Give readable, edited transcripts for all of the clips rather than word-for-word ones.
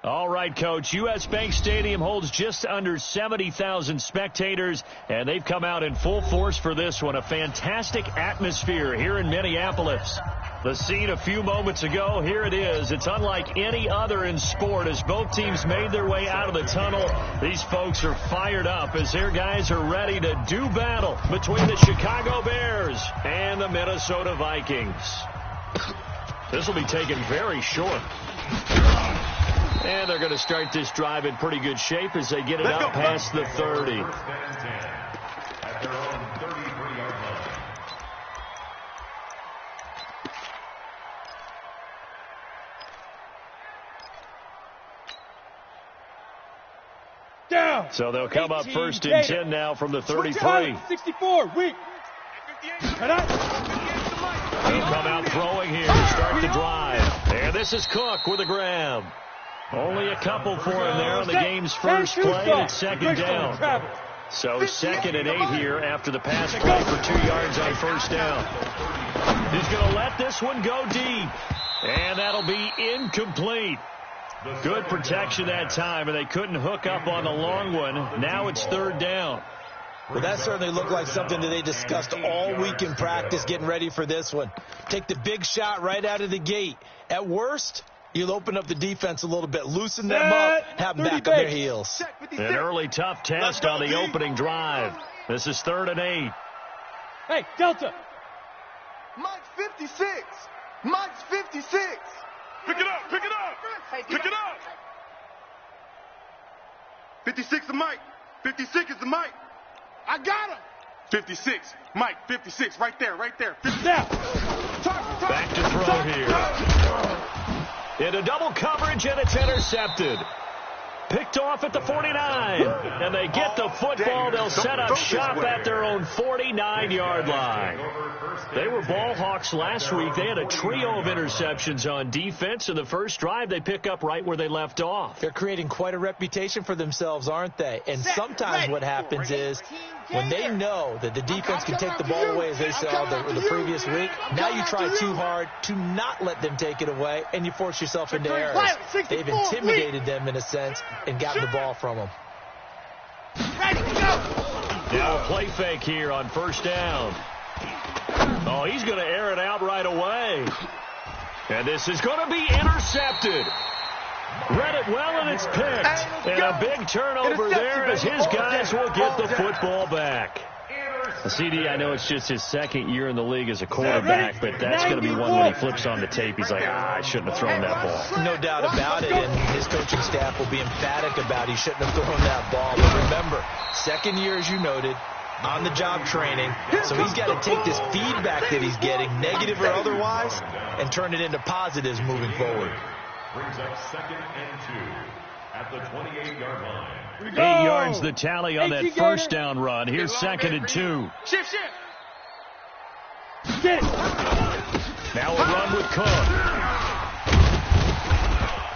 All right, Coach. U.S. Bank Stadium holds just under 70,000 spectators, and they've come out in full force for this one. A fantastic atmosphere here in Minneapolis. The scene a few moments ago, here it is. It's unlike any other in sport as both teams made their way out of the tunnel. These folks are fired up as their guys are ready to do battle between the Chicago Bears and the Minnesota Vikings. This will be taken very short. And they're going to start this drive in pretty good shape as they get it out past the 30. Down. So they'll come up first and 10 now from the 33. 64, weak. He'll come out throwing here to start the drive. And this is Cook with a grab. Only a couple for him there on the game's first play, and it's second down. So 2nd and 8 here after the pass play for 2 yards on first down. He's going to let this one go deep. And that'll be incomplete. Good protection that time, and they couldn't hook up on the long one. Now it's 3rd down. Well, that certainly looked like something that they discussed all week in practice getting ready for this one. Take the big shot right out of the gate. At worst, you'll open up the defense a little bit, loosen them up, have them back on their heels. An early tough test on the opening drive. This is 3rd and 8. Hey, Delta. Mike's 56. Mike's 56. Pick it up, pick it up. Pick it up. 56 is Mike. 56 is the Mike. I got him. 56. Mike, 56. Right there, right there. 56. Back to throw here. Into double coverage, and it's intercepted. Picked off at the 49. And they get the football. They'll set up shop at their own 49-yard line. They were ball hawks last week. They had a trio of interceptions on defense. In the first drive, they pick up right where they left off. They're creating quite a reputation for themselves, aren't they? And sometimes what happens is when they know that the defense can take the ball away, as they saw the previous week, now you try too hard to not let them take it away, and you force yourself into errors. They've intimidated them in a sense and gotten the ball from them. Now a play fake here on first down. Oh, he's going to air it out right away. And this is going to be intercepted. Read it well, and it's picked. And a big turnover there as his guys will get the football back. CD, I know it's just his 2nd year in the league as a quarterback, but that's going to be one when he flips on the tape. He's like, I shouldn't have thrown that ball. No doubt about it, and his coaching staff will be emphatic about he shouldn't have thrown that ball. But remember, 2nd year, as you noted, on-the-job training, so he's got to take this feedback that he's getting, negative or otherwise, and turn it into positives moving forward. Brings up 2nd and 2 at the 28-yard line. 8 yards the tally on that first down run. Here's 2nd and 2. Shift. Get it. Now a run with Cook.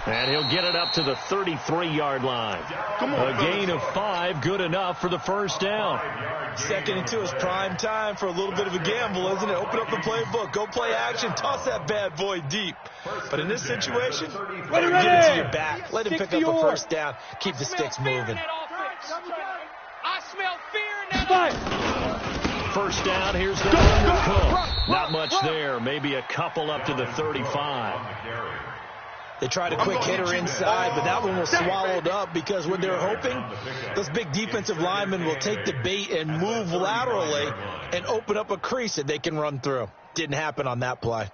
And he'll get it up to the 33-yard line. A gain of 5, good enough for the first down. 2nd and 2 is prime time for a little bit of a gamble, isn't it? Open up the playbook, go play action, toss that bad boy deep. But in this situation, get it to your back. Let him pick up a first down. Keep the sticks moving. I smell fear in that. First down, here's the run with Cook. Not much there, maybe a couple up to the 35. They tried a quick hitter inside, but that one was swallowed up because what they're hoping, those big defensive linemen will take the bait and move laterally and open up a crease that they can run through. Didn't happen on that play.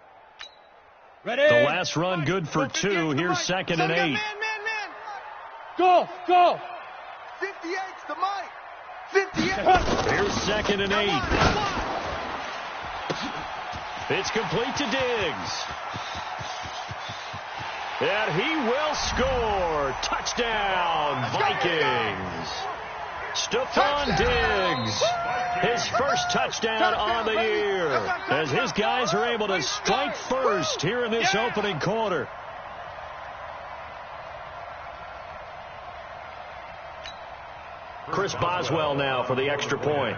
Ready. The last run good for 2. Here's 2nd and 8. Go. 58's the Mike. 58. Here's 2nd and 8. It's complete to Diggs. And he will score. Touchdown, Vikings. Stephon Diggs, his first touchdown on the year, as his guys are able to strike first here in this opening quarter. Chris Boswell now for the extra point.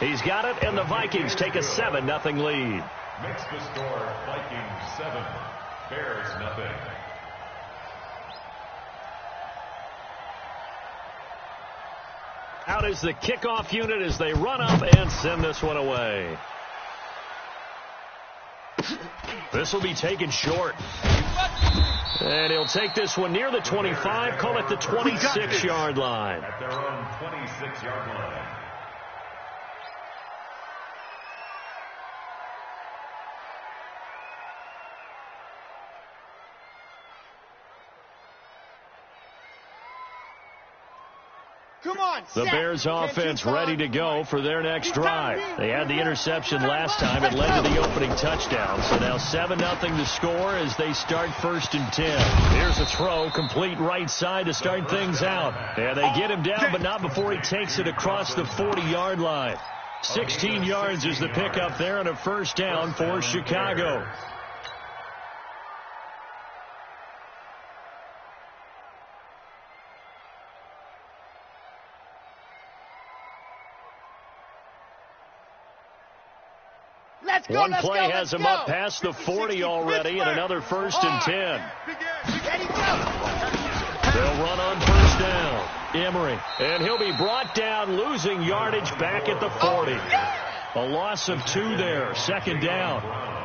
He's got it, and the Vikings take a 7-0 lead. makes the score Vikings 7, Bears nothing. Out is the kickoff unit as they run up and send this one away. This will be taken short. And he'll take this one near the 25, call it the 26-yard line. At their own 26-yard line. The Bears offense ready to go for their next drive. They had the interception last time. It led to the opening touchdown. So now 7-0 the score as they start 1st and 10. Here's a throw, complete right side to start things out. And they get him down, but not before he takes it across the 40-yard line. 16 yards is the pickup there and a first down for Chicago. One play has him up past the 40 already, and another 1st and 10. They'll run on first down. Emery, and he'll be brought down, losing yardage back at the 40. A loss of 2 there, 2nd down.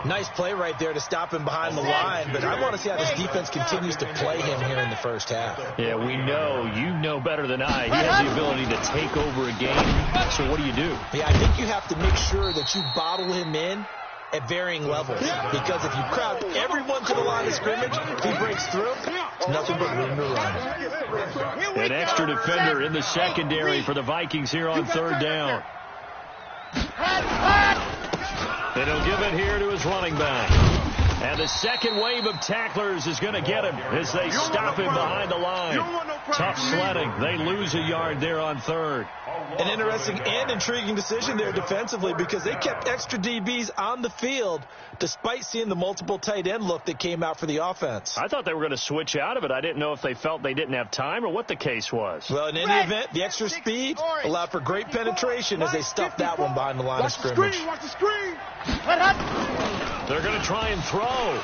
Nice play right there to stop him behind the line, but I want to see how this defense continues to play him here in the first half. Yeah, we know. You know better than I. He has the ability to take over a game. So what do you do? Yeah, I think you have to make sure that you bottle him in at varying levels, because if you crowd everyone to the line of scrimmage, if he breaks through, it's nothing but room to run. An extra defender in the secondary for the Vikings here on 3rd down. And he'll give it here to his running back. And the second wave of tacklers is going to get him as they stop him behind the line. Tough sledding. They lose a yard there on 3rd. An interesting and intriguing decision there defensively, because they kept extra DBs on the field despite seeing the multiple tight end look that came out for the offense. I thought they were going to switch out of it. I didn't know if they felt they didn't have time or what the case was. Well, in any event, the extra speed allowed for great penetration as they stuffed that one behind the line of scrimmage. Watch the screen. They're going to try and throw.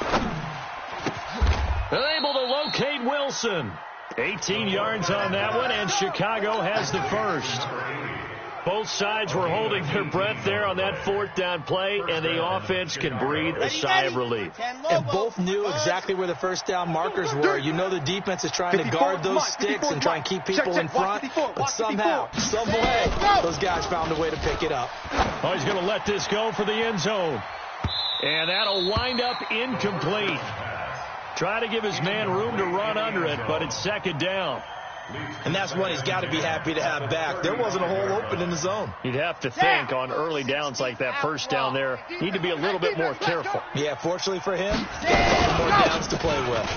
They're able to locate Wilson. 18 yards on that one, and Chicago has the first. Both sides were holding their breath there on that 4th down play, and the offense can breathe a sigh of relief. And both knew exactly where the first down markers were. You know the defense is trying to guard those sticks and try and keep people in front, but somehow, some way, those guys found a way to pick it up. Oh, he's going to let this go for the end zone. And that'll wind up incomplete. Try to give his man room to run under it, but it's 2nd down. And that's one he's got to be happy to have back. There wasn't a hole open in the zone. You'd have to think on early downs like that, first down there, need to be a little bit more careful. Yeah, fortunately for him, he's got a couple more downs to play with.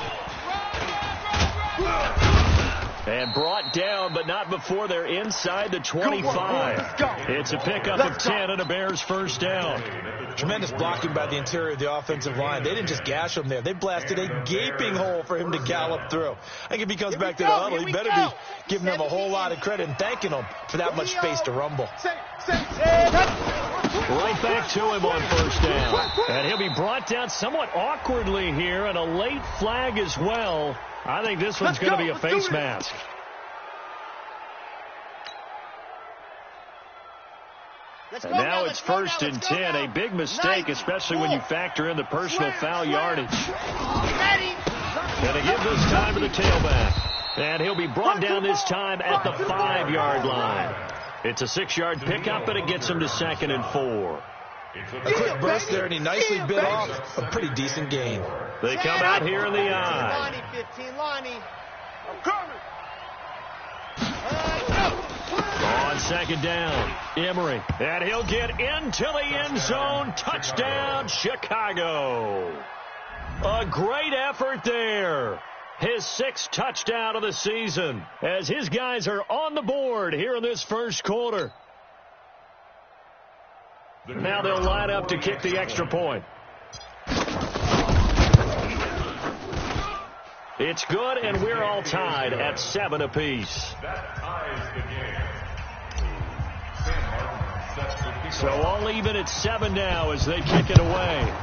And brought down, but not before they're inside the 25. It's a pickup of 10 and a Bears first down. Tremendous blocking by the interior of the offensive line. They didn't just gash him there. They blasted a gaping hole for him to gallop through. I think if he comes back to the huddle, he better be giving them a whole lot of credit and thanking them for that much space to rumble. Right back to him on first down. And he'll be brought down somewhat awkwardly here, and a late flag as well. I think this one's going to be a face mask. And now it's 1st and 10. A big mistake, especially when you factor in the personal foul yardage. Going to give this time to the tailback. And he'll be brought down this time at the 5-yard line. It's a 6-yard pickup, but it gets him to 2nd and 4. A quick burst there, and he nicely bit off a pretty decent gain. They come out here in the eye. On 2nd down, Emery. And he'll get into the end zone. Touchdown, Chicago. A great effort there. His 6th touchdown of the season as his guys are on the board here in this first quarter. Now they'll line up to kick the extra point. It's good, and we're all tied at 7 apiece. That ties the game. Sam Martin sets the So all even at 7 now as they kick it away.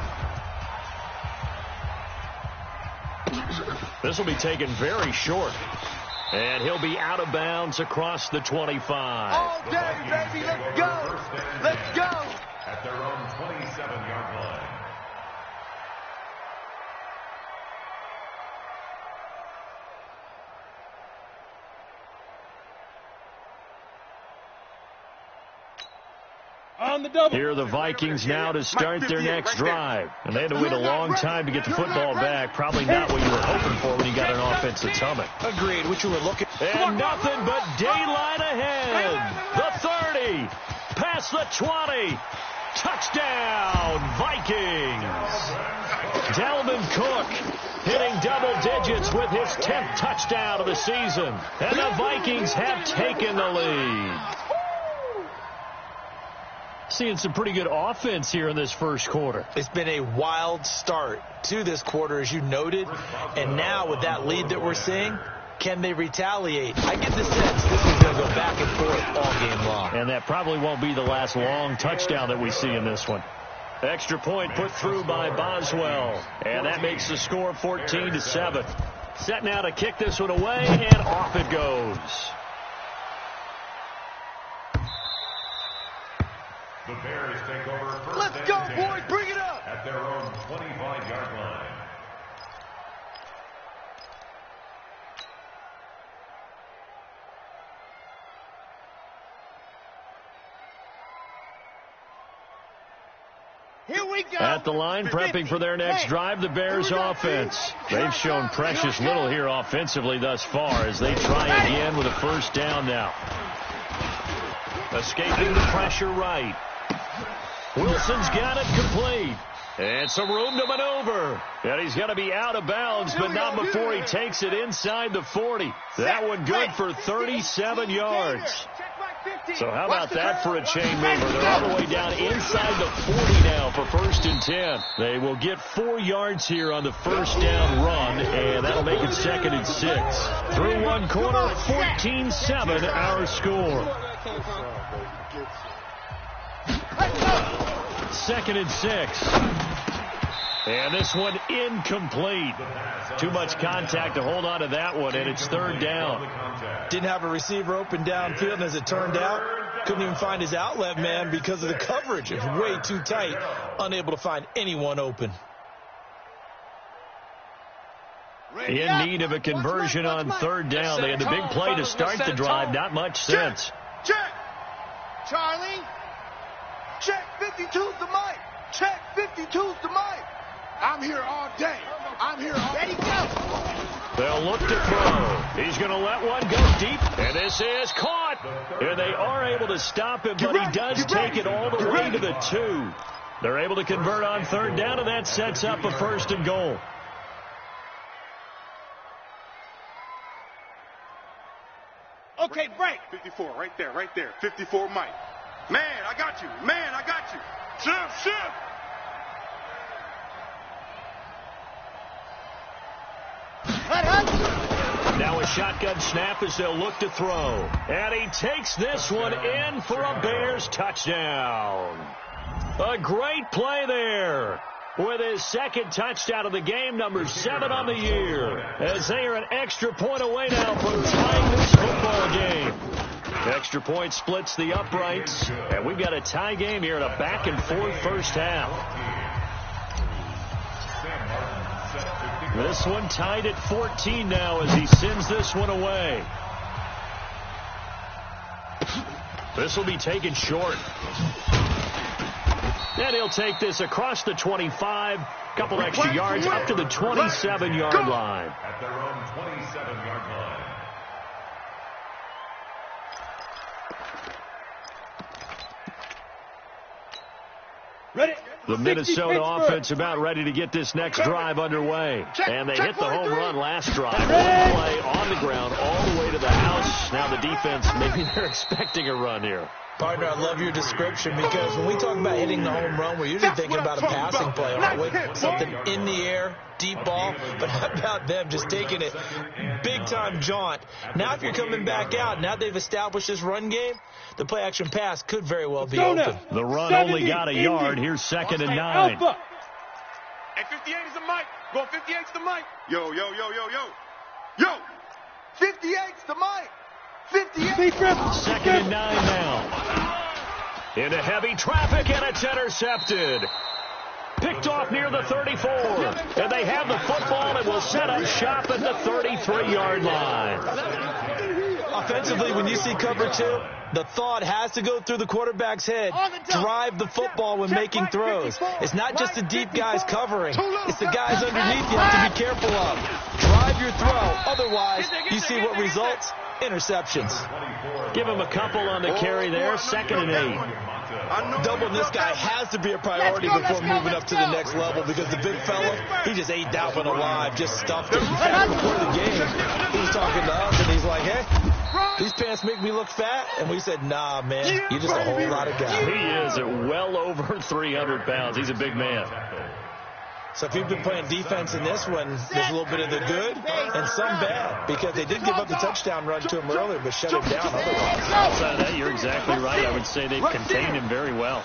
This will be taken very short. And he'll be out of bounds across the 25. All day, baby. Let's go. Let's go. At their own 27-yard line. Here are the Vikings now to start their next drive. And they had to wait a long time to get the football back. Probably not what you were hoping for when you got an offensive stomach. Agreed. What you were looking for. And nothing but daylight ahead. The 30. Past the 20. Touchdown, Vikings. Dalvin Cook hitting double digits with his 10th touchdown of the season. And the Vikings have taken the lead. Seeing some pretty good offense here in this first quarter. It's been a wild start to this quarter, as you noted. And now with that lead that we're seeing, can they retaliate? I get the sense this is going to go back and forth all game long. And that probably won't be the last long touchdown that we see in this one. Extra point put through by Boswell. And that makes the score 14-7. Set now to kick this one away, and off it goes. The Bears take over first. Let's go, boys. Bring it up. At their own 25-yard line. Here we go. At the line, prepping for their next drive, the Bears offense. They've shown precious little here offensively thus far as they try again with a first down now. Escaping the pressure right. Wilson's got it complete. And some room to maneuver. And he's going to be out of bounds, but not before he takes it inside the 40. That one good for 37 yards. So how about that for a chain mover? They're all the way down inside the 40 now for 1st and 10. They will get 4 yards here on the first down run, and that'll make it 2nd and 6. Through one quarter, 14-7 our score. 2nd and 6. And this one incomplete. Too much contact to hold on to that one, and it's 3rd down. Didn't have a receiver open downfield, and as it turned out, couldn't even find his outlet man because of the coverage. It was way too tight, unable to find anyone open. In need of a conversion on 3rd down. They had the big play to start the drive. Not much sense. Check. Charlie. Check 52's the mic. Check 52's the mic. I'm here all day. I'm here all day. Ready, go. They'll look to throw. He's going to let one go deep, and this is caught. And they are able to stop him, but he does take it all the way to the 2. They're able to convert on 3rd down, and that sets up a 1st and goal. Okay, break. 54, right there, right there. 54, Mike. Man, I got you. Man, I got you. Shift. Now a shotgun snap as they'll look to throw. And he takes this one in for a Bears touchdown. A great play there. With his 2nd touchdown of the game, number 7 on the year. As they are an extra point away now from tying this football game. Extra point splits the uprights. And we've got a tie game here in a back-and-forth first half. This one tied at 14 now as he sends this one away. This will be taken short. And he'll take this across the 25, couple extra yards up to the 27-yard line. At their own 27-yard line. Ready. The Minnesota offense about ready to get this next drive underway. And they hit the home run last drive. One play on the ground all the way to the house. Now the defense, maybe they're expecting a run here. Partner, I love your description because when we talk about hitting the home run, we're usually thinking about a passing play, aren't we? Something in the air, deep ball. But how about them just taking it big-time jaunt? Now if you're coming back out, now they've established this run game, the play-action pass could very well be open. The run only got a yard. Here's 2nd and 9. Hey, 58 is the mic. Go 58's the mic. Yo. 58's the mic. 58. 2nd and 9 now. Into heavy traffic, and it's intercepted. Picked off near the 34. And they have the football and will set up shop at the 33-yard line. Offensively, when you see cover 2, the thought has to go through the quarterback's head. Drive the football when making throws. It's not just the deep guys covering. It's the guys underneath you have to be careful of. Drive your throw. Otherwise, you see what results? Interceptions. Give him a couple on the carry there. 2nd and 8. Doubling this guy has to be a priority before moving up to the next level because the big fella, he just ate that one alive, just stuffed it. In fact, before the game, he was talking to us, and he's like, hey, these pants make me look fat. And we said, nah, man, you're just a whole lot of guy. He is at well over 300 pounds. He's a big man. So if you've been playing defense in this one, there's a little bit of the good and some bad because they did give up the touchdown run to him earlier but shut him down otherwise. Outside of that, you're exactly right. I would say they've contained him very well.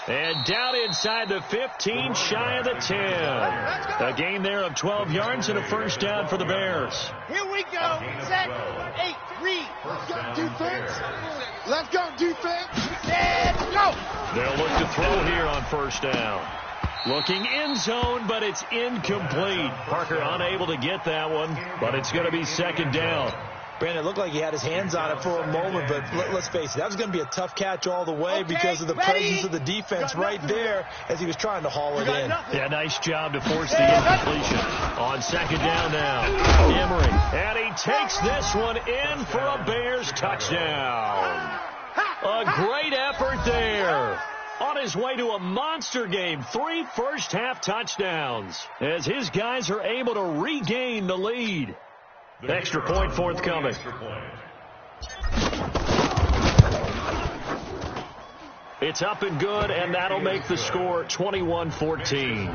And down inside the 15, shy of the 10. A gain there of 12 yards and a first down for the Bears. Here we go. Set. 8. Read. Defense. Let's go, defense. Let's go. They'll look to throw here on first down. Looking in zone, but it's incomplete. Parker unable to get that one, but it's going to be 2nd down. Brandon, it looked like he had his hands on it for a moment, but let's face it, that was going to be a tough catch all the way because of the presence of the defense right there as he was trying to haul it in. Yeah, nice job to force the incompletion. On 2nd down now, Emery. And he takes this one in for a Bears touchdown. A great effort there. On his way to a monster game, 3 first-half touchdowns as his guys are able to regain the lead. Extra point forthcoming. It's up and good, and that'll make the score 21-14.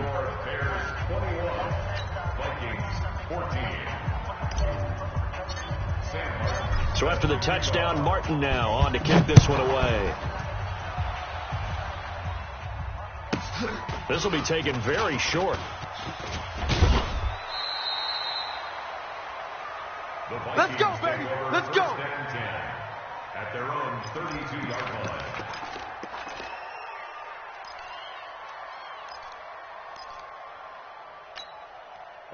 So after the touchdown, Martin now on to kick this one away. This will be taken very short. Let's go, baby. Let's go. At their own 32-yard line.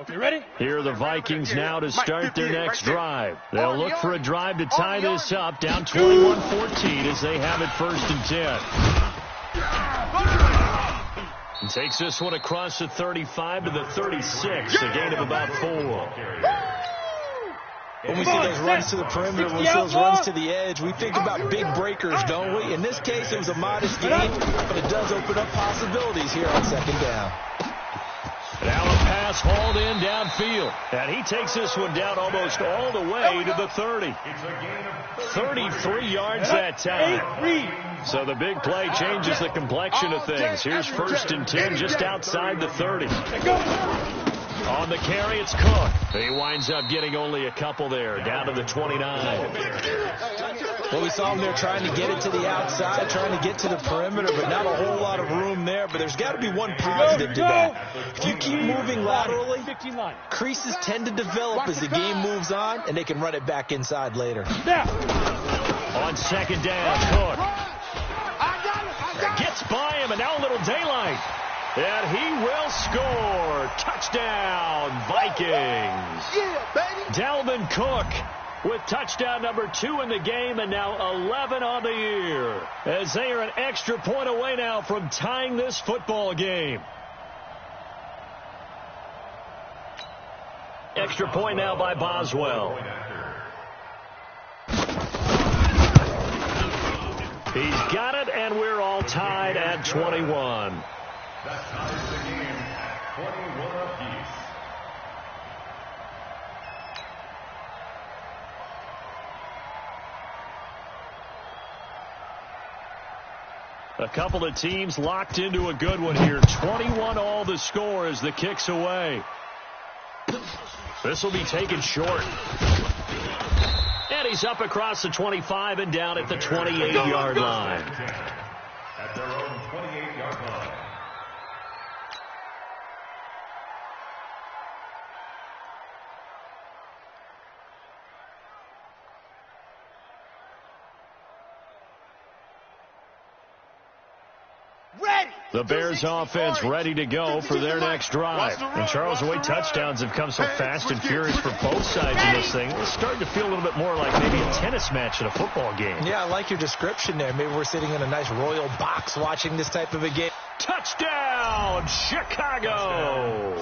Okay, ready? Here are the Vikings now to start their next drive. They'll look for a drive to tie this up, down 21-14 as they have it 1st and 10. And takes this one across the 35 to the 36, a gain of about 4. When we see those runs to the perimeter, when we see those runs to the edge, we think about big breakers, don't we? In this case, it was a modest gain, but it does open up possibilities here on 2nd down. Now a pass hauled in downfield. And he takes this one down almost all the way to the 30. 33 yards that time. So the big play changes the complexion of things. Here's 1st and 10 just outside the 30. On the carry, it's Cook. He winds up getting only a couple there, down to the 29. Well, we saw him there trying to get it to the outside, trying to get to the perimeter, but not a whole lot of room there. But there's got to be one positive to that. If you keep moving laterally, creases tend to develop as the game moves on, and they can run it back inside later. On 2nd down, Cook gets by him, and now a little daylight. And he will score. Touchdown, Vikings. Yeah, baby. Dalvin Cook with touchdown number 2 in the game, and now 11 on the year, as they are an extra point away now from tying this football game. Extra point now by Boswell. He's got it, and we're all tied at 21. That ties the game at 21 apiece. A couple of teams locked into a good one here. 21-all the score as the kick's away. This will be taken short. And he's up across the 25 and down at the 28-yard line. At their own 28-yard line. The Bears offense ready to go for their next drive. And Charles, the way touchdowns have come so fast and furious for both sides of this thing, it's starting to feel a little bit more like maybe a tennis match in a football game. Yeah, I like your description there. Maybe we're sitting in a nice royal box watching this type of a game. Touchdown, Chicago!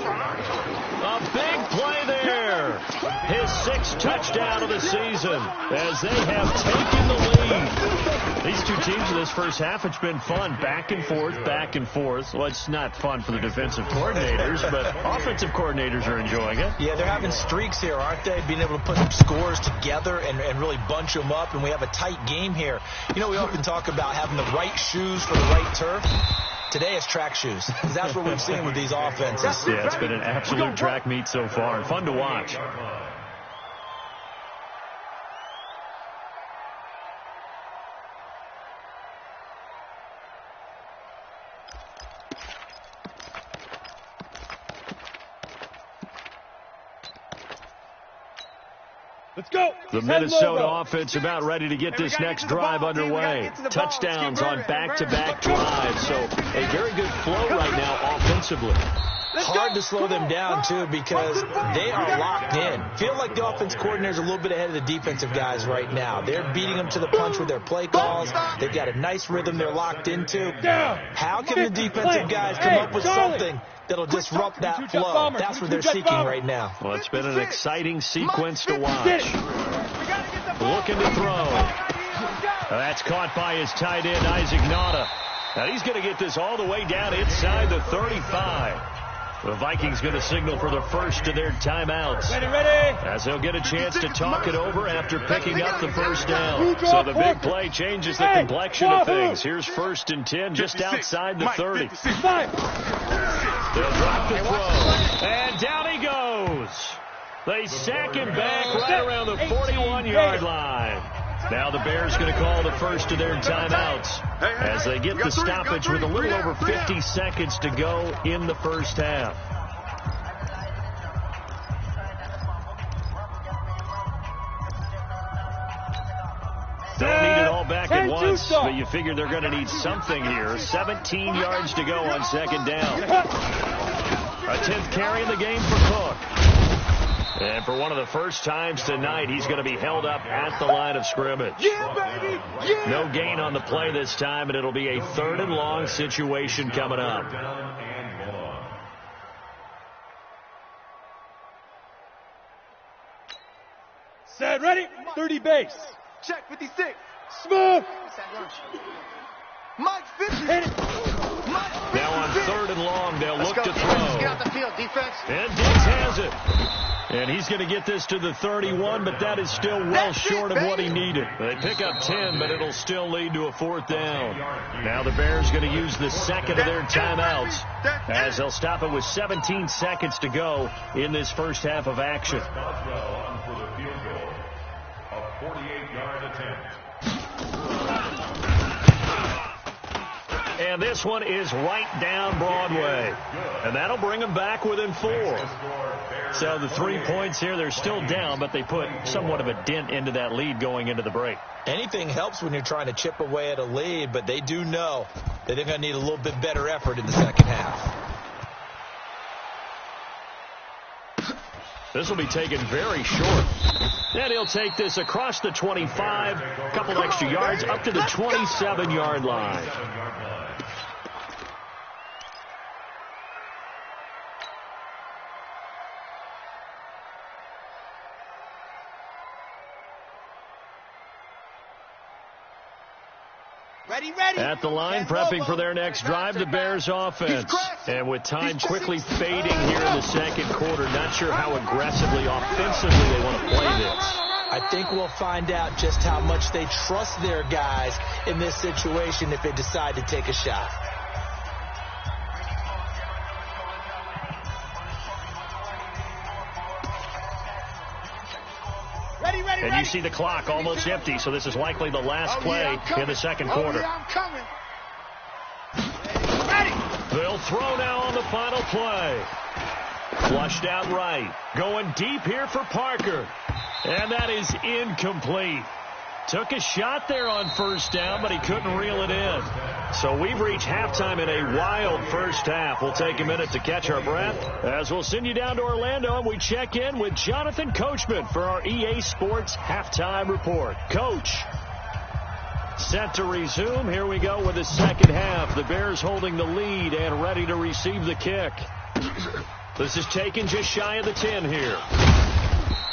A big play there. His 6th touchdown of the season as they have taken the lead. These two teams in this first half, it's been fun. Back and forth, back and forth. Well, it's not fun for the defensive coordinators, but offensive coordinators are enjoying it. Yeah, they're having streaks here, aren't they? Being able to put some scores together and really bunch them up, and we have a tight game here. You know, we often talk about having the right shoes for the right turf. Today it's track shoes. That's what we've seen with these offenses. Yeah, it's been an absolute track meet so far and fun to watch. Let's go. The Minnesota offense about ready to get this next drive underway. Touchdowns on back-to-back drives, so a very good flow right now offensively. Hard to slow them down, too, because they are locked in. Feel like the offense coordinator's a little bit ahead of the defensive guys right now. They're beating them to the punch with their play calls. They've got a nice rhythm they're locked into. How can the defensive guys come up with something that'll disrupt that flow? That's what they're seeking right now. Well, it's been an exciting sequence to watch. Looking to throw. That's caught by his tight end, Isaac Nola. Now he's going to get this all the way down inside the 35. The Vikings going to signal for the first of their timeouts. Ready. As they'll get a chance to talk it over after picking up the first down. So the big play changes the complexion of things. Here's 1st and 10 just outside the 30. They'll drop the throw. And down he goes. They sack him back right around the 41-yard line. Now the Bears going to call the first of their timeouts as they get the stoppage with a little over 50 seconds to go in the first half. Don't need it all back at once, but you figure they're going to need something here. 17 yards to go on 2nd down. A 10th carry in the game for Cook. And for one of the first times tonight, he's going to be held up at the line of scrimmage. Yeah, baby! Yeah! No gain on the play this time, and it'll be a 3rd and long situation coming up. Set, ready, 30 base. Check 56. Smooth. Mike 50. Now on 3rd and long, they'll look to throw. Get out the field, defense. And Diggs has it. And he's going to get this to the 31, but that is still well short of what he needed. They pick up 10, but it'll still lead to a 4th down. Now the Bears going to use the 2nd of their timeouts as they'll stop it with 17 seconds to go in this first half of action. On for the field goal. A 48-yard attempt. And this one is right down Broadway. And that'll bring them back within 4. So the 3 points here, they're still down, but they put somewhat of a dent into that lead going into the break. Anything helps when you're trying to chip away at a lead, but they do know that they're going to need a little bit better effort in the second half. This will be taken very short. And he'll take this across the 25, a couple extra yards, up to the 27-yard line. Ready. At the line, prepping for their next drive, the Bears offense. And with time quickly fading here in the second quarter, not sure how aggressively, offensively they want to play this. I think we'll find out just how much they trust their guys in this situation if they decide to take a shot. And you see the clock almost empty, so this is likely the last play in the second quarter. I'm coming. They'll throw now on the final play. Flushed out right. Going deep here for Parker. And that is incomplete. Took a shot there on first down, but he couldn't reel it in. So we've reached halftime in a wild first half. We'll take a minute to catch our breath as we'll send you down to Orlando and we check in with Jonathan Coachman for our EA Sports Halftime Report. Coach. Set to resume. Here we go with the second half. The Bears holding the lead and ready to receive the kick. This is taken just shy of the 10 here.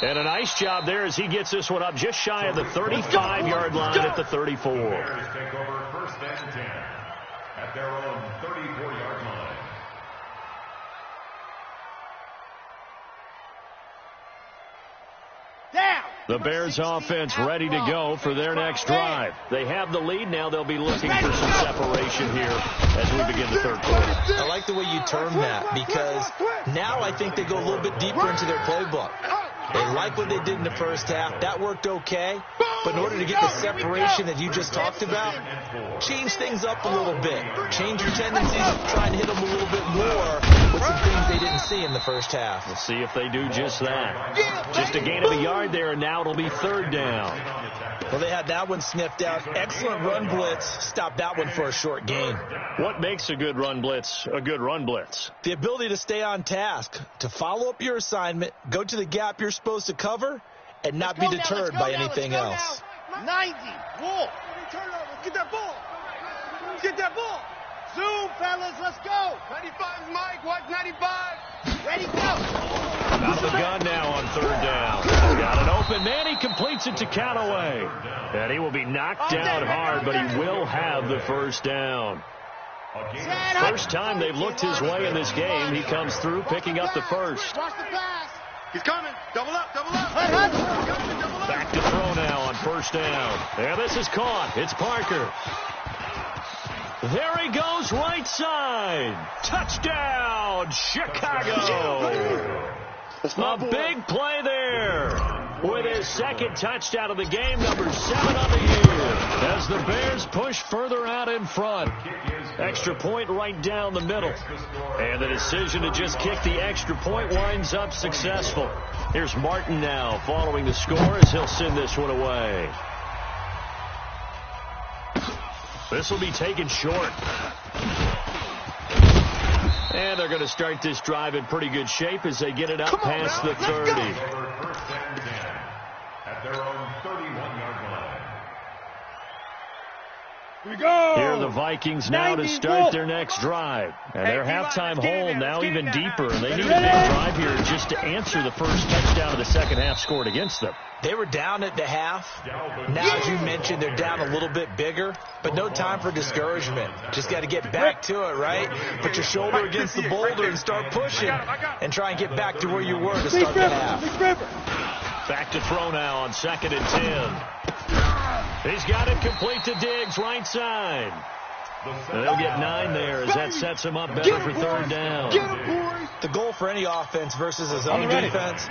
And a nice job there as he gets this one up just shy of the 35-yard line at the 34. Bears take over first and 10 at their own 34-yard line. The Bears offense ready to go for their next drive. They have the lead. Now they'll be looking for some separation here as we begin the third quarter. I like the way you term that because now I think they go a little bit deeper into their playbook. They like what they did in the first half. That worked okay. But in order to get the separation that you just talked about, change things up a little bit. Change your tendencies, try and hit them a little bit more with some things they didn't see in the first half. We'll see if they do just that. Just a gain of a yard there, and now it'll be third down. Well, they had that one sniffed out. Excellent run blitz. Stopped that one for a short gain. What makes a good run blitz a good run blitz? The ability to stay on task, to follow up your assignment, go to the gap you're supposed to cover, and not be deterred by anything else. 90. Wolf. Get that ball. Get that ball. Zoom, fellas. Let's go. 95 is Mike. Watch 95. Ready, go. Out of the gun now on third down. He's got an open man. He completes it to Callaway. And he will be knocked down hard, but he will have the first down. First time they've looked his way in this game. He comes through picking up the first. Watch the pass. He's coming. Double up, double up. Back to throw now on first down. There, this is caught. It's Parker. There he goes, right side. Touchdown, Chicago. A big play there with his second touchdown of the game, number 7 on the year, as the Bears push further out in front. Extra point right down the middle. And the decision to just kick the extra point winds up successful. Here's Martin now following the score as he'll send this one away. This will be taken short. And they're going to start this drive in pretty good shape as they get it up past the 30. At their own 31-yard line. Here we go. Here are the Vikings now to start their next drive. And their halftime hold now even deeper. And they need a big drive here just to answer the first touchdown of the second half scored against them. They were down at the half. Now, as you mentioned, they're down a little bit bigger, but no time for discouragement. Just got to get back to it, right? Put your shoulder against the boulder and start pushing and try and get back to where you were to start the half. Back to throw now on 2nd and 10. He's got it complete to Diggs, right side. And they'll get 9 there as that sets him up better for third down. The goal for any offense versus his own defense,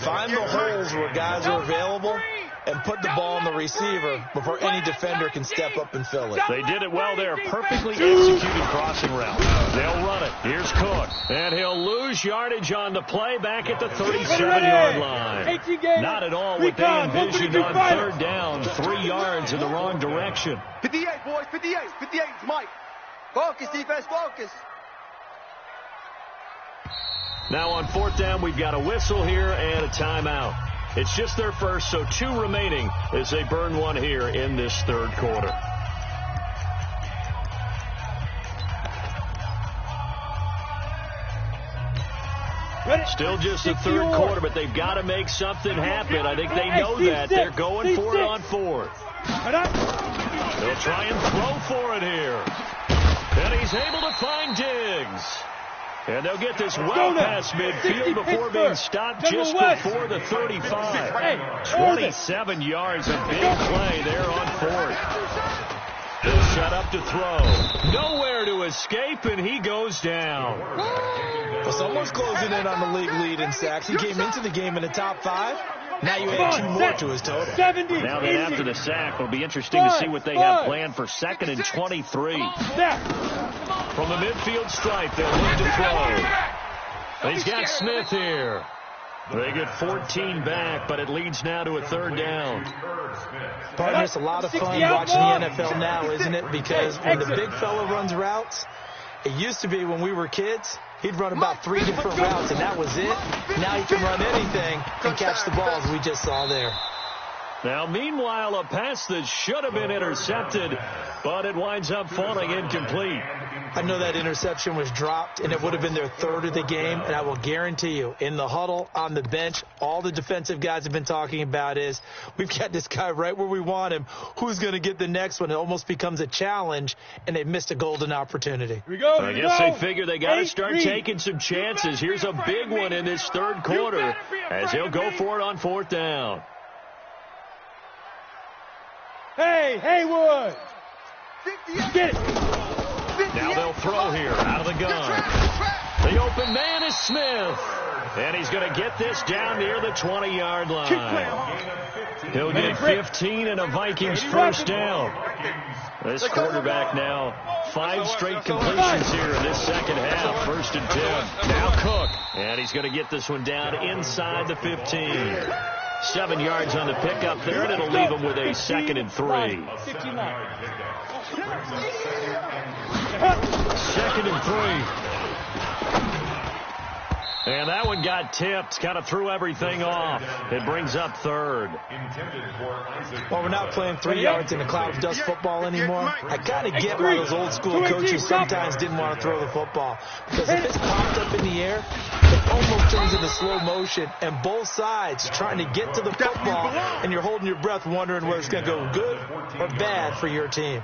find the holes where guys are available and put the ball in the receiver before any defender can step up and fill it. They did it well there. Perfectly executed crossing route. They'll run it. Here's Cook. And he'll lose yardage on the play back at the 37-yard line. Not at all what they envisioned on third down. 3 yards in the wrong direction. 58, boys. 58. 58 is Mike. Focus, defense, focus. Now on fourth down, we've got a whistle here and a timeout. It's just their first, so 2 remaining as they burn one here in this third quarter. Still just the third quarter, but they've got to make something happen. I think they know that. They're going for it on fourth. They'll try and throw for it here. And he's able to find Diggs. And they'll get this well past midfield before being stopped just before the 35. 27 yards, a big play there on fourth. He'll set up to throw. Nowhere to escape, and he goes down. Well, someone's closing in on the league lead in sacks. He came into the game in the top 5. Now you add 2 more to his total. Now then, after the sack, it'll be interesting to see what they have planned for 2nd and 23. From the midfield stripe, they'll look to throw. He's got Smith here. They get 14 back, but it leads now to a 3rd down. Partner, it's a lot of fun watching the NFL now, isn't it? Because when the big fella runs routes, it used to be when we were kids, he'd run about 3 different routes, and that was it. Now he can run anything and catch the balls we just saw there. Now, meanwhile, a pass that should have been intercepted, but it winds up falling incomplete. I know that interception was dropped, and it would have been their 3rd of the game, and I will guarantee you, in the huddle, on the bench, all the defensive guys have been talking about is, we've got this guy right where we want him. Who's going to get the next one? It almost becomes a challenge, and they missed a golden opportunity. Here we go. I guess they figure they got to start taking some chances. Here's a big one in this 3rd quarter as he'll go for it on 4th down. Hey, Haywood! Get it! Now they'll throw here out of the gun. The open man is Smith. And he's going to get this down near the 20-yard line. He'll get 15 and a Vikings 1st down. This quarterback now 5 straight completions here in this 2nd half. 1st and 10. Now Cook. And he's going to get this one down inside the 15. 7 yards on the pickup there, and it'll leave him with a 2nd and 3. 2nd and 3. And that one got tipped, kind of threw everything off. It brings up 3rd. Well, we're not playing 3 yards in a cloud of dust football anymore. I kind of get why those old school coaches sometimes didn't want to throw the football. Because if it's popped up in the air, it almost turns into slow motion, and both sides trying to get to the football, and you're holding your breath wondering whether it's going to go good or bad for your team.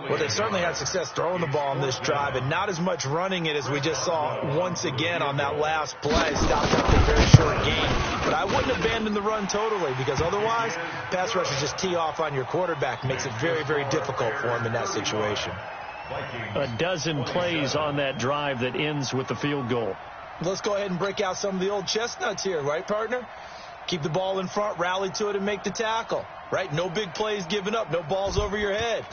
Well, they certainly had success throwing the ball on this drive, and not as much running it as we just saw once again on that last play. Stopped after a very short game. But I wouldn't abandon the run totally, because otherwise, pass rushers just tee off on your quarterback. Makes it very, very difficult for him in that situation. A dozen plays on that drive that ends with the field goal. Let's go ahead and break out some of the old chestnuts here, right, partner? Keep the ball in front, rally to it, and make the tackle, right? No big plays given up, no balls over your head.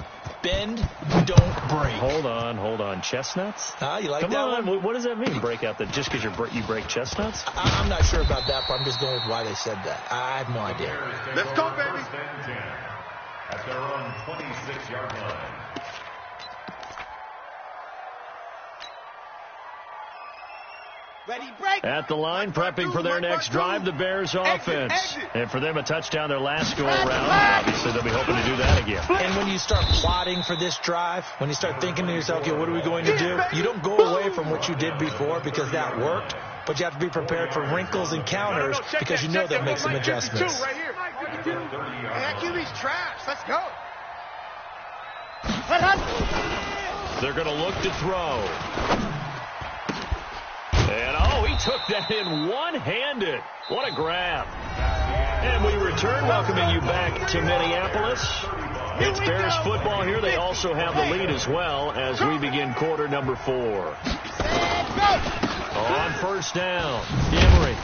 Bend, don't break. Hold on. Chestnuts? You like that one? What does that mean, break out? That just because you break chestnuts? I'm not sure about that, but I'm just going with why they said that. I have no idea. Let's go, baby. At their own 26-yard line. At the line, prepping for their next drive, the Bears offense. And for them, a touchdown their last go-around. Obviously, they'll be hoping to do that again. And when you start plotting for this drive, when you start thinking to yourself, okay, what are we going to do? You don't go away from what you did before because that worked, but you have to be prepared for wrinkles and counters because you know they'll make some adjustments. Hey, that QB's trash. Let's go. They're going to look to throw. And, he took that in one-handed. What a grab. And we return, welcoming you back to Minneapolis. It's Bears football here. They also have the lead as well as we begin quarter number 4. On 1st down, Emery.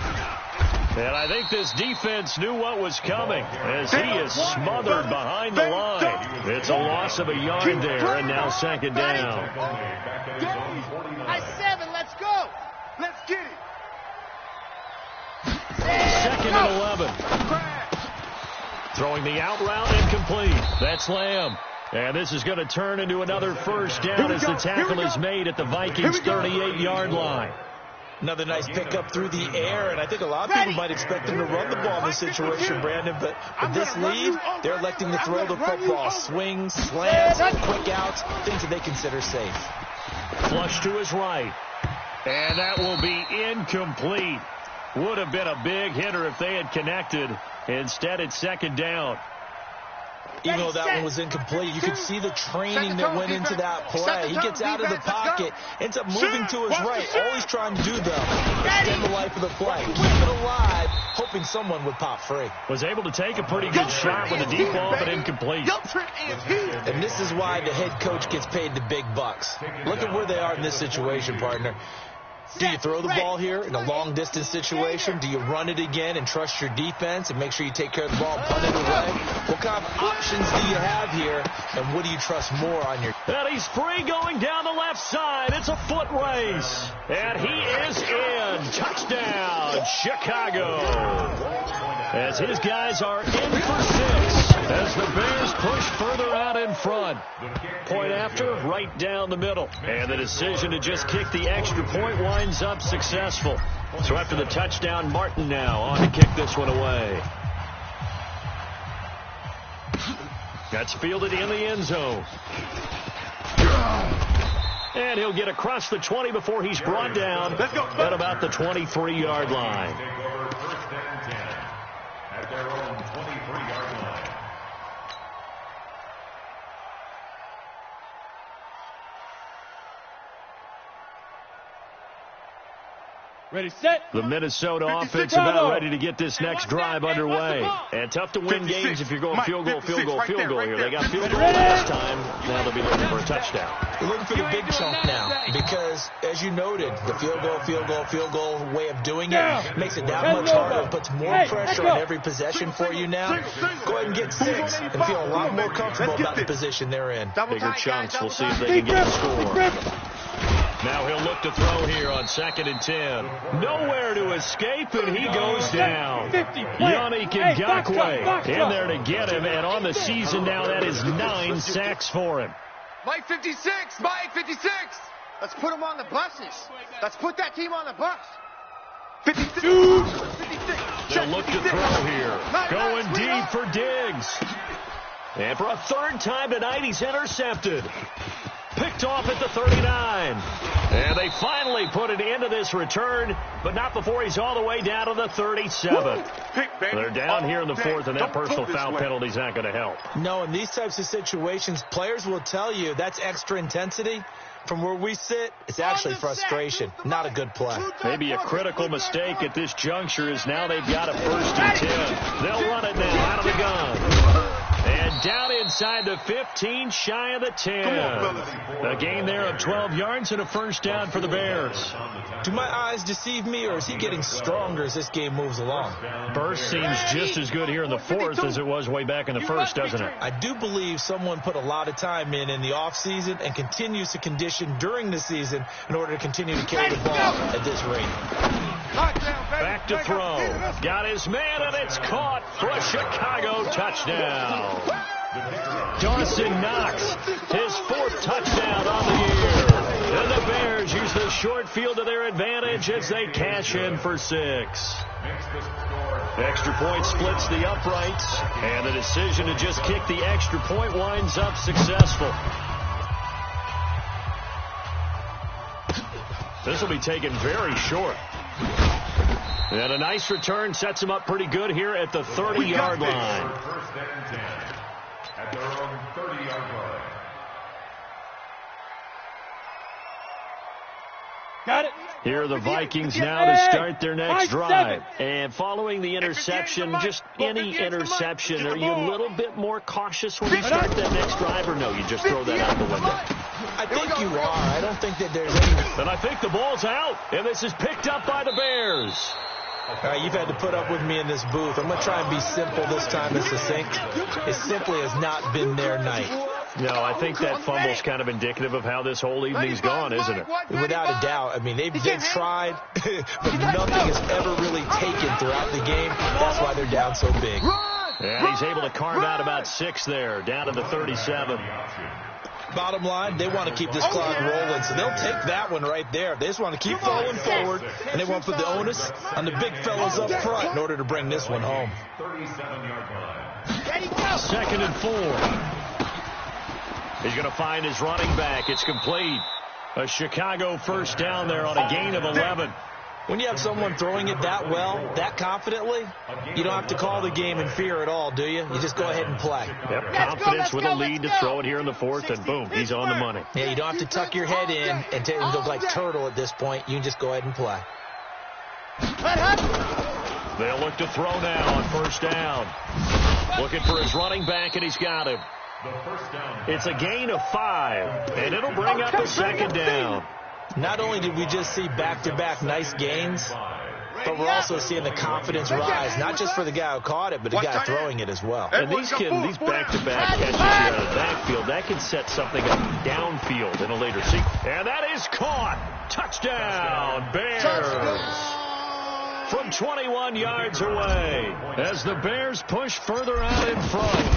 And I think this defense knew what was coming as he is smothered behind the line. It's a loss of a yard there, and now 2nd down. High 7, let's go. Let's get it. 2nd and 11. Throwing the out route incomplete. That's Lamb. And this is going to turn into another 1st down as the tackle is made at the Vikings' 38-yard line. Another nice pickup through the air, and I think a lot of people might expect them to run the ball in this situation, Brandon, but with this lead, they're electing to throw the football. Swings, slants, quick outs, things that they consider safe. Flush to his right. And that will be incomplete. Would have been a big hitter if they had connected. Instead, it's 2nd down. even though that one was incomplete. You could see the training that went into that play. He gets out of the pocket, ends up moving to his right. All he's trying to do, though, extend the life of the play. Keep it alive, hoping someone would pop free. Was able to take a pretty good shot with a deep ball, but incomplete. And this is why the head coach gets paid the big bucks. Look at where they are in this situation, partner. Do you throw the ball here in a long-distance situation? Do you run it again and trust your defense and make sure you take care of the ball and punt it away? What kind of options do you have here, and what do you trust more on your... And he's free going down the left side. It's a foot race. And he is in. Touchdown, Chicago. As his guys are in for 6. As the Bears push further out in front. Point after, right down the middle. And the decision to just kick the extra point winds up successful. So after the touchdown, Martin now on to kick this one away. That's fielded in the end zone. And he'll get across the 20 before he's brought down at about the 23-yard line. At their own 23-yard line. Ready, set. The Minnesota offense about ready to get this next drive underway. And tough to win games if you're going field goal here. They got field goal last time. Now they'll be looking for a touchdown. You're looking for the big chunk now because, as you noted, the field goal way of doing it makes it that much harder, puts more pressure on every possession for you now. Go ahead and get 6 and feel a lot more comfortable about the position they're in. Bigger chunks. We'll see if they can get the score. Now he'll look to throw here on 2nd and 10. Nowhere to escape, and he goes down. Yannick Ngakoue in there to get him, and on the season now, that is 9 sacks for him. Mike 56, Mike 56. Let's put him on the buses. Let's put that team on the bus. 56. 56. They'll look to throw here. Going deep for Diggs. And for a 3rd time tonight, he's intercepted. Picked off at the 39. And they finally put it into this return, but not before he's all the way down to the 37. They're down here in the 4th, and that personal foul penalty is not going to help. No, in these types of situations, players will tell you that's extra intensity. From where we sit, it's actually frustration. Not a good play. Maybe a critical mistake at this juncture is now they've got a 1st and 10. They'll run it now out of the gun. And down inside the 15, shy of the 10. A gain there of 12 yards and a 1st down for the Bears. Do my eyes deceive me, or is he getting stronger as this game moves along? Burst seems just as good here in the 4th as it was way back in the 1st, doesn't it? I do believe someone put a lot of time in the offseason and continues to condition during the season in order to continue to carry the ball at this rate. Back to throw. Got his man, and it's caught for a Chicago touchdown. Dawson Knox, his 4th touchdown on the year. And the Bears use the short field to their advantage as they cash in for 6. Extra point splits the uprights, and the decision to just kick the extra point winds up successful. This will be taken very short. And a nice return sets him up pretty good here at the 30-yard line. 1st and 10 at their own 30-yard line. Got it. Here are the Vikings now to start their next drive. And following the interception, just any interception, are you a little bit more cautious when you start that next drive, or no, you just throw that out the window? I think you are. I don't think that there's any... And I think the ball's out, and this is picked up by the Bears. All right, you've had to put up with me in this booth. I'm going to try and be simple this time and succinct. It simply has not been their night. No, I think that fumble's kind of indicative of how this whole evening's gone, isn't it? Without a doubt. I mean, they've tried, but nothing has ever really taken throughout the game. That's why they're down so big. And he's able to carve out about 6 there, down to the 37. Bottom line, they want to keep this clock rolling, so they'll take that one right there. They just want to keep falling forward, and they want to put the onus on the big fellas up front in order to bring this one home. 37-yard line. 2nd and 4. He's going to find his running back. It's complete. A Chicago 1st down there on a gain of 11. When you have someone throwing it that well, that confidently, you don't have to call the game in fear at all, do you? You just go ahead and play. Yep, confidence with a lead to throw it here in the fourth, and boom, he's on the money. Yeah, you don't have to tuck your head in and look like turtle at this point. You can just go ahead and play. They'll look to throw now on first down. Looking for his running back, and he's got him. It's a gain of 5, and it'll bring up a second down. Not only did we just see back-to-back nice gains, but we're also seeing the confidence rise, not just for the guy who caught it, but the guy throwing it as well. And these back-to-back catches here out of the backfield, that can set something up downfield in a later sequence. And that is caught. Touchdown, Bears. From 21 yards away as the Bears push further out in front.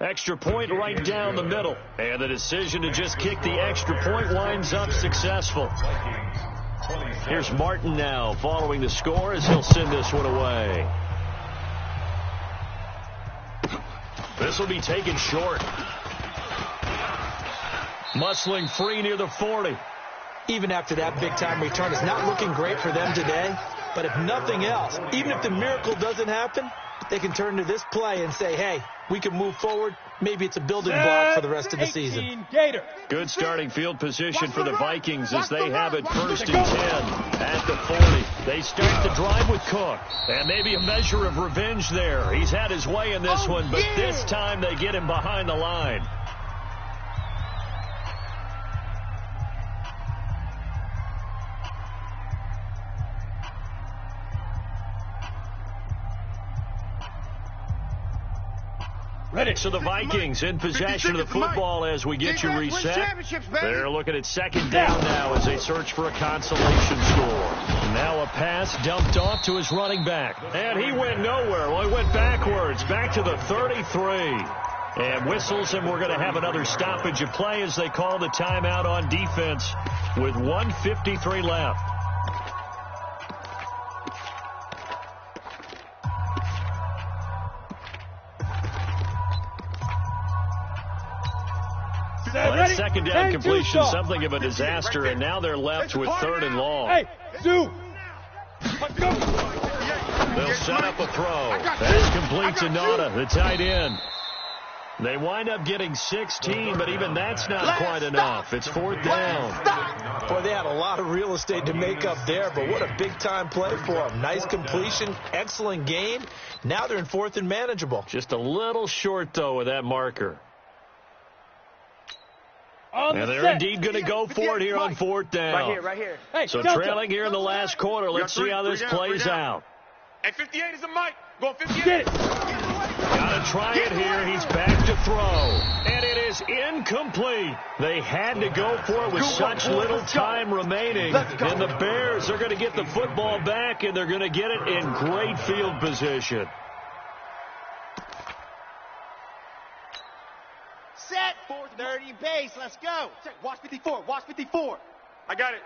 Extra point right down the middle. And the decision to just kick the extra point winds up successful. Here's Martin now following the score as he'll send this one away. This will be taken short. Muscling free near the 40. Even after that big-time return, it's not looking great for them today. But if nothing else, even if the miracle doesn't happen, they can turn to this play and say, hey, we can move forward. Maybe it's a building block for the rest of the season. Good starting field position for the Vikings as they have it 1st and 10 at the 40. They start the drive with Cook. And maybe a measure of revenge there. He's had his way in this one, but this time they get him behind the line. So the Vikings in possession of the football as we get you reset. They're looking at second down now as they search for a consolation score. Now a pass dumped off to his running back. And he went nowhere. Well, he went backwards, back to the 33. And whistles, and we're going to have another stoppage of play as they call the timeout on defense with 1:53 left. Well, that second down completion, something of a disaster, and now they're left with 3rd and long. They'll set up a throw. That's complete to Nola, the tight end. They wind up getting 16, but even that's not quite enough. It's 4th down. Boy, they had a lot of real estate to make up there, but what a big-time play for them. Nice completion, excellent gain. Now they're in 4th and manageable. Just a little short, though, with that marker. And they're indeed going to go for it here on 4th down. Right here. So trailing here in the last quarter. Let's see how this plays out. And 58 is a Mike. Go 58. Got to try it here. He's back to throw. And it is incomplete. They had to go for it with such little time remaining. And the Bears are going to get the football back, and they're going to get it in great field position. Set. 30 base. Let's go. Watch 54. Watch 54. I got it.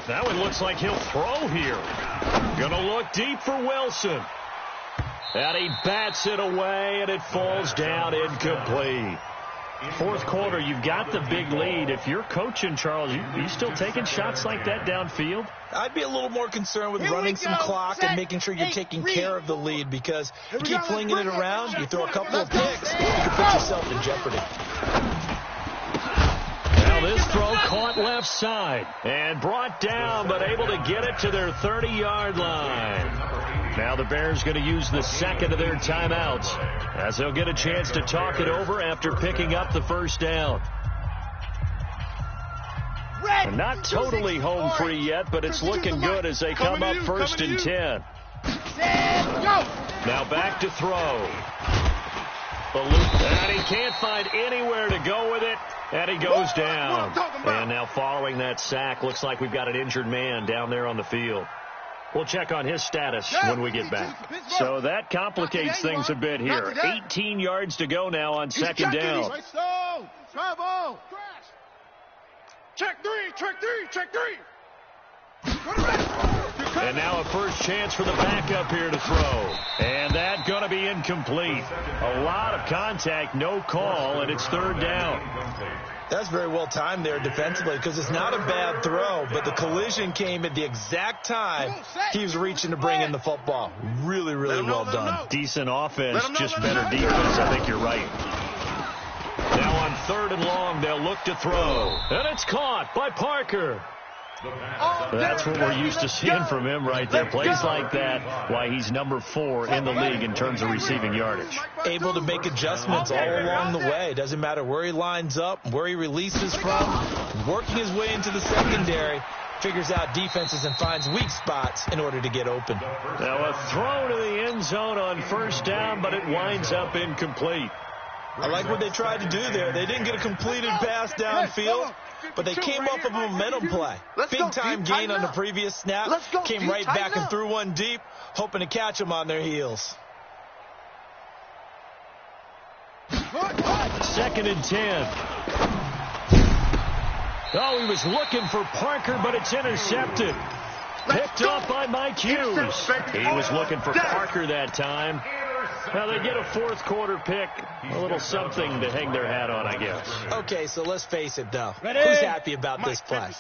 That one looks like he'll throw here. Gonna look deep for Wilson. And he bats it away, and it falls down incomplete. 4th quarter, you've got the big lead. If you're coaching, Charles, you still taking shots like that downfield? I'd be a little more concerned with running some clock and making sure you're taking care of the lead, because you keep flinging it around, you throw a couple of picks, you can put yourself in jeopardy. Now this throw caught left side and brought down, but able to get it to their 30-yard line. Now the Bears going to use the second of their timeouts as they'll get a chance to talk it over after picking up the 1st down. And not totally home free yet, but it's looking good as they come up 1st and 10. Now back to throw. And he can't find anywhere to go with it, and he goes down. And now following that sack, looks like we've got an injured man down there on the field. We'll check on his status when we get back. So that complicates things a bit here. 18 yards to go now on 2nd down. Travel. Check three. And now a first chance for the backup here to throw. And that's going to be incomplete. A lot of contact, no call, and it's 3rd down. That's very well timed there defensively because it's not a bad throw, but the collision came at the exact time he was reaching to bring in the football. Really, really well done. Decent offense, just better defense. I think you're right. Now on 3rd and long, they'll look to throw. And it's caught by Parker. That's what we're used to seeing from him right there. Plays like that, why he's number 4 in the league in terms of receiving yardage. Able to make adjustments all along the way. Doesn't matter where he lines up, where he releases from. Working his way into the secondary. Figures out defenses and finds weak spots in order to get open. Now a throw to the end zone on 1st down, but it winds up incomplete. I like what they tried to do there. They didn't get a completed pass downfield, but they came up with a momentum play. Big-time gain on the previous snap. Came right back and threw one deep, hoping to catch them on their heels. 2nd and 10. Oh, he was looking for Parker, but it's intercepted. Picked up by Mike Hughes. He was looking for Parker that time. Now they get a 4th quarter pick. A little something to hang their hat on, I guess. Okay, so let's face it, though. Who's happy about this play?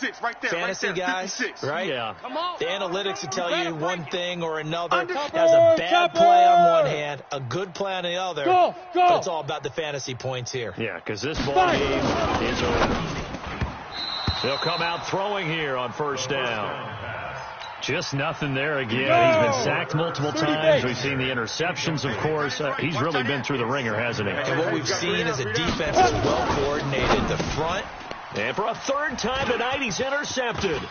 Fantasy guys, right? Yeah. The analytics will tell you one thing or another. That was a bad play on one hand, a good play on the other. But it's all about the fantasy points here. Yeah, because this ball game is over. They'll come out throwing here on 1st down. Just nothing there again. He's been sacked multiple times. We've seen the interceptions, of course. He's really been through the ringer, hasn't he? And what we've seen is a defense that's well coordinated. The front. And for a 3rd time tonight, he's intercepted.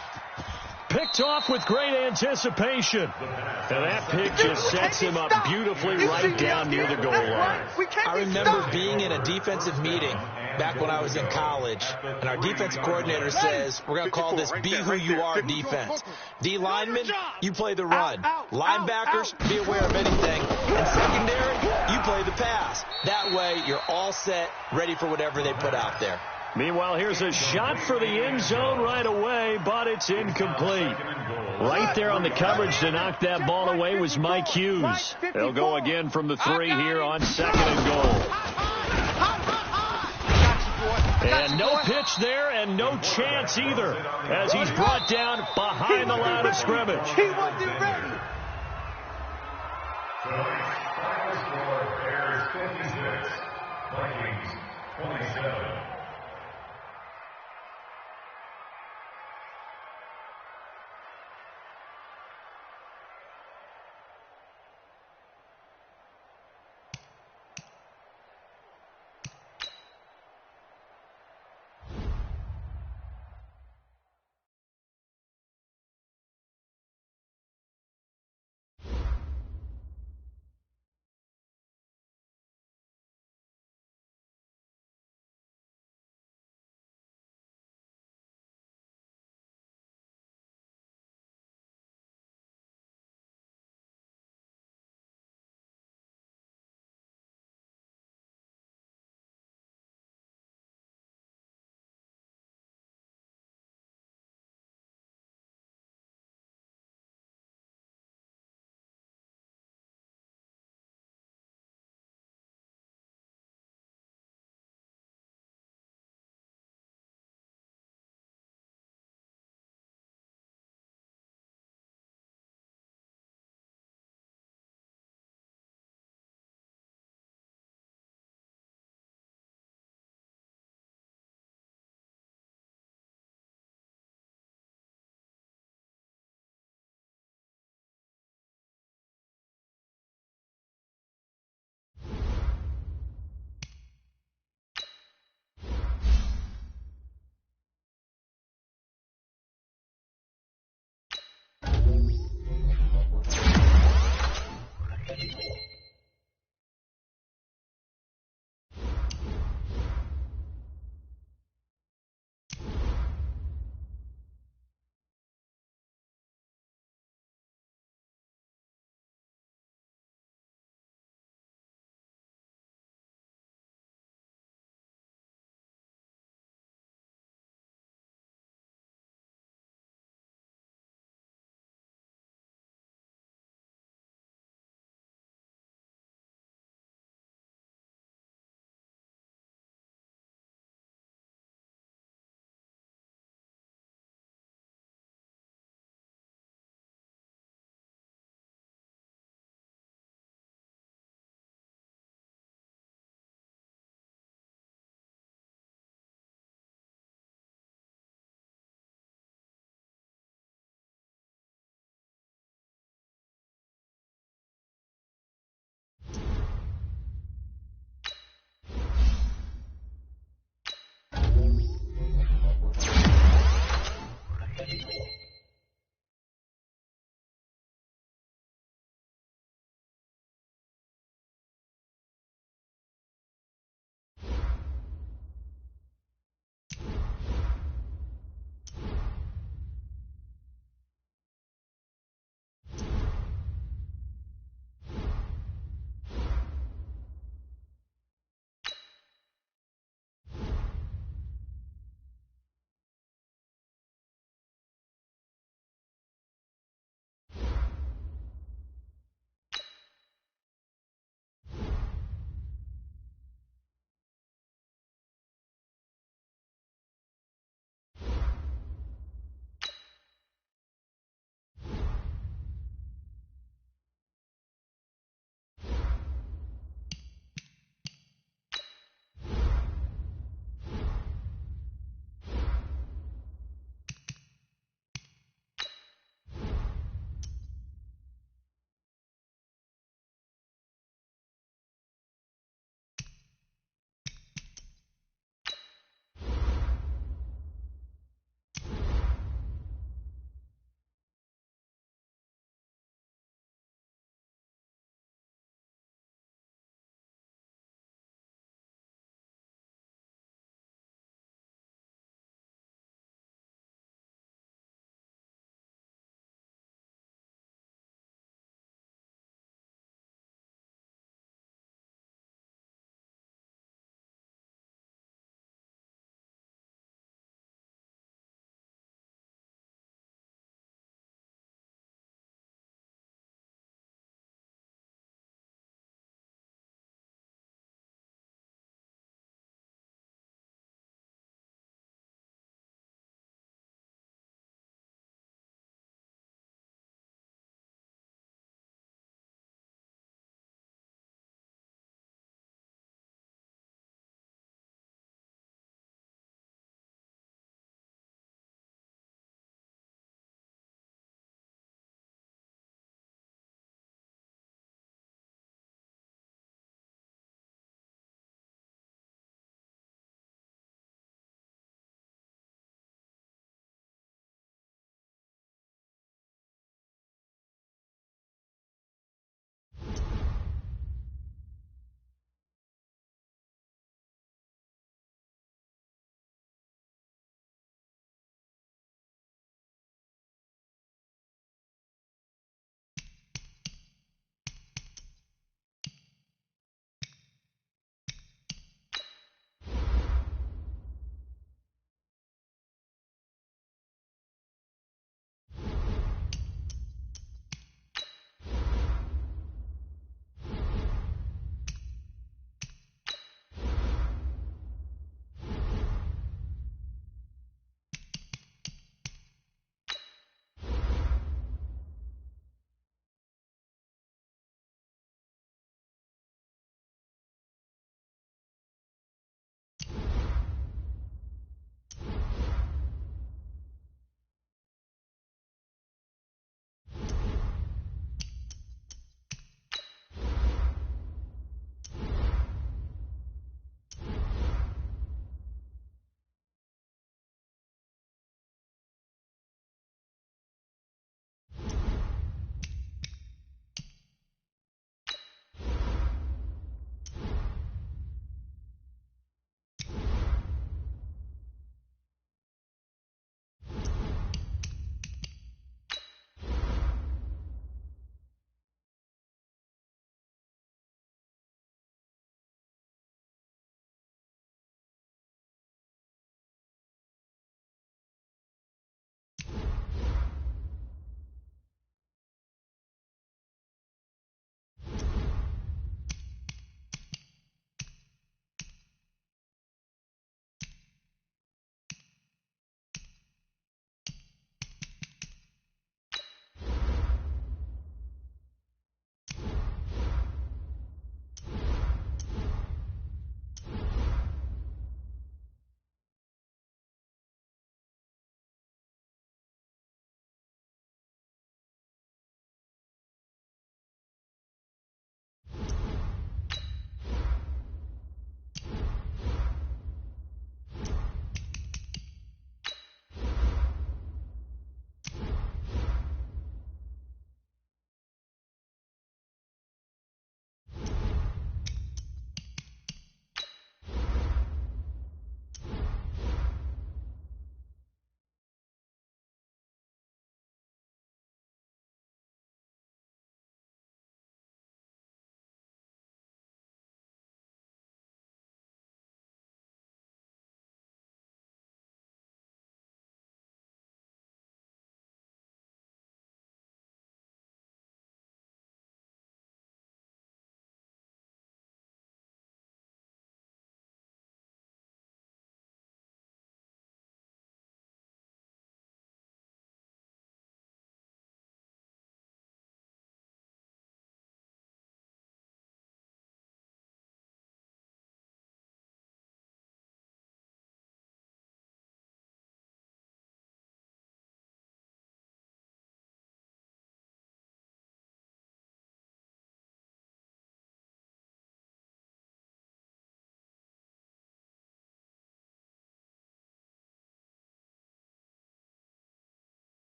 Picked off with great anticipation. And that pick just sets him up beautifully right down near the goal line. I remember being in a defensive meeting back when I was in college, and our defensive coordinator says, we're going to call this Be Who You Are defense. D linemen, you play the run. Linebackers, be aware of anything. And secondary, you play the pass. That way, you're all set, ready for whatever they put out there. Meanwhile, here's a shot for the end zone right away, but it's incomplete. Right there on the coverage to knock that ball away was Mike Hughes. They'll go again from the 3 here on 2nd and goal. And no pitch there and no chance either as he's brought down behind the line of scrimmage. He wasn't ready. Final score, Bears 56, Vikings 27.